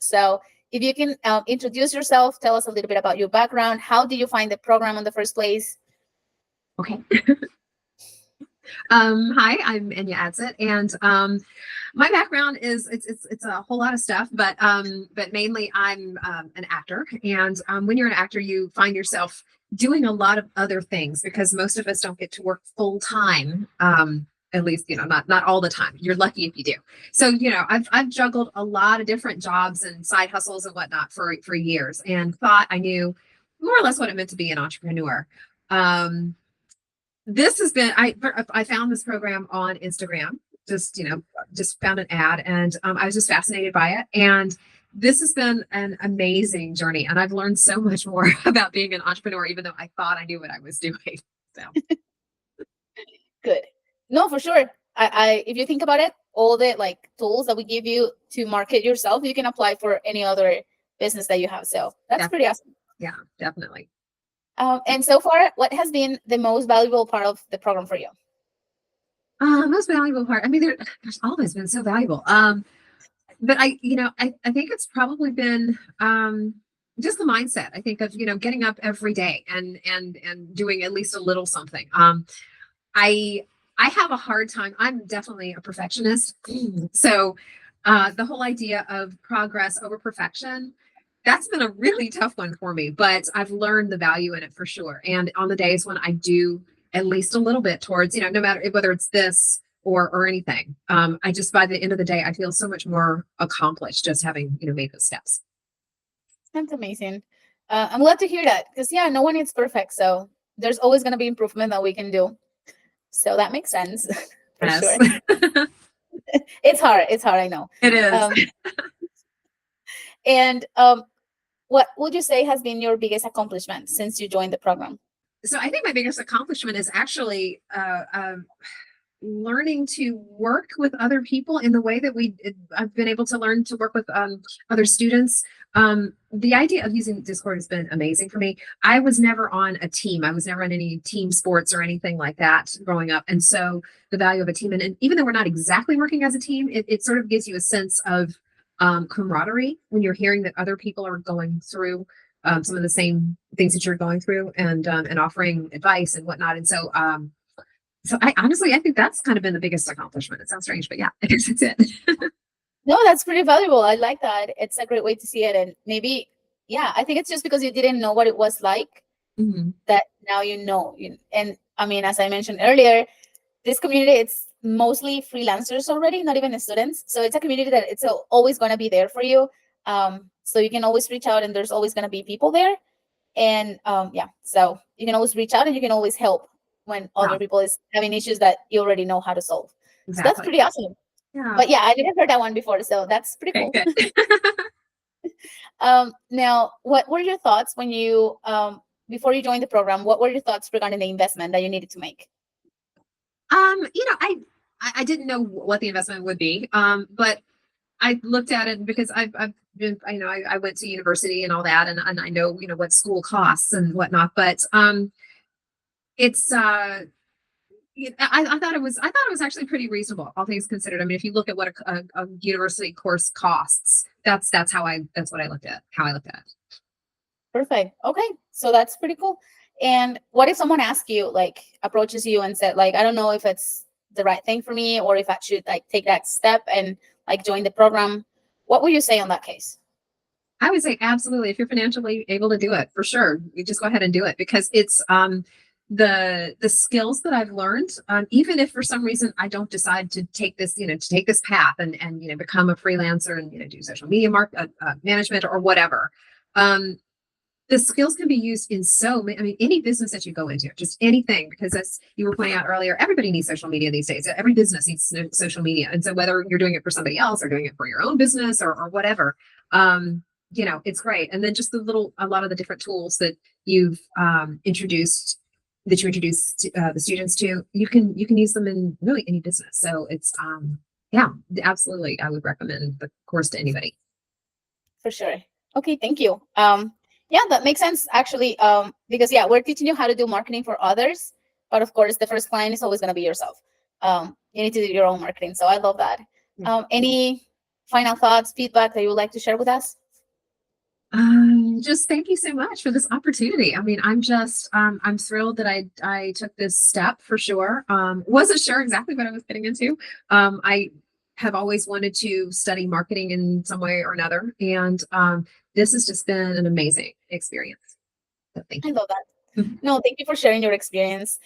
So if you can introduce yourself, tell us a little bit about your background. How did you find the program in the first place? Okay. Hi, I'm Enya, and my background is it's a whole lot of stuff, but mainly I'm an actor, and when you're an actor, you find yourself doing a lot of other things because most of us don't get to work full time. At least, not all the time. You're lucky if you do. So, I've juggled a lot of different jobs and side hustles and whatnot for years, and thought I knew more or less what it meant to be an entrepreneur. This has been I found this program on Instagram, just found an ad, and I was just fascinated by it, and this has been an amazing journey, and I've learned so much more about being an entrepreneur, even though I thought I knew what I was doing. So Good. No, for sure. I if you think about it, all the like tools that we give you to market yourself, you can apply for any other business that you have. So that's pretty awesome. Yeah, definitely. And so far, what has been the most valuable part of the program for you? Most valuable part. I mean, there's always been so valuable. But I think it's probably been just the mindset. I think of getting up every day and doing at least a little something. I have a hard time. I'm definitely a perfectionist, so the whole idea of progress over perfection, that's been a really tough one for me, but I've learned the value in it for sure. And on the days when I do at least a little bit towards, no matter whether it's this or anything, I just, by the end of the day, I feel so much more accomplished just having, made those steps. That's amazing. I'm glad to hear that because, yeah, no one is perfect. So there's always going to be improvement that we can do. So that makes sense for sure. It's hard. It's hard. I know. It is. And what would you say has been your biggest accomplishment since you joined the program? So I think my biggest accomplishment is actually learning to work with other people in the way that I've been able to learn to work with other students. The idea of using Discord has been amazing for me. I was never on a team. I was never on any team sports or anything like that growing up. And so the value of a team, and even though we're not exactly working as a team, it sort of gives you a sense of camaraderie when you're hearing that other people are going through some of the same things that you're going through, and offering advice and whatnot. And so I honestly, I think that's kind of been the biggest accomplishment. It sounds strange, but yeah, I guess that's it. No, that's pretty valuable. I like that. It's a great way to see it. And maybe, yeah, I think it's just because you didn't know what it was like that now you know. And I mean, as I mentioned earlier, this community, it's mostly freelancers already, not even the students. So it's a community that it's always going to be there for you. So you can always reach out and there's always going to be people there. And yeah, so you can always reach out and you can always help when other people is having issues that you already know how to solve. Exactly. So that's pretty awesome. Yeah. But yeah, I didn't heard that one before, so that's pretty cool. Now, what were your thoughts when you before you joined the program? What were your thoughts regarding the investment that you needed to make? I didn't know what the investment would be, but I looked at it because I've been, I went to university and all that, and I know what school costs and whatnot, but it's I thought it was actually pretty reasonable, all things considered. I mean, if you look at what a university course costs, that's what I looked at, how I looked at it. Perfect. Okay, so that's pretty cool. And what if someone asks you, like, approaches you and said, like, I don't know if it's the right thing for me or if I should like take that step and like join the program? What would you say on that case? I would say absolutely. If you're financially able to do it, for sure, you just go ahead and do it, because it's the skills that I've learned, even if for some reason I don't decide to take this, path and become a freelancer and do social media management or whatever. The skills can be used in any business that you go into, just anything, because as you were pointing out earlier, everybody needs social media these days. Every business needs social media. And so whether you're doing it for somebody else or doing it for your own business or whatever, it's great. And then just a lot of the different tools that you introduced the students to, you can use them in really any business. So it's, absolutely. I would recommend the course to anybody. For sure. Okay. Thank you. Yeah, that makes sense actually. Because we're teaching you how to do marketing for others, but of course the first client is always going to be yourself. You need to do your own marketing. So I love that. Any final thoughts, feedback that you would like to share with us? Just thank you so much for this opportunity. I mean, I'm thrilled that I took this step for sure. Wasn't sure exactly what I was getting into. I have always wanted to study marketing in some way or another, and this has just been an amazing experience. So thank I you. love that. No, thank you for sharing your experience.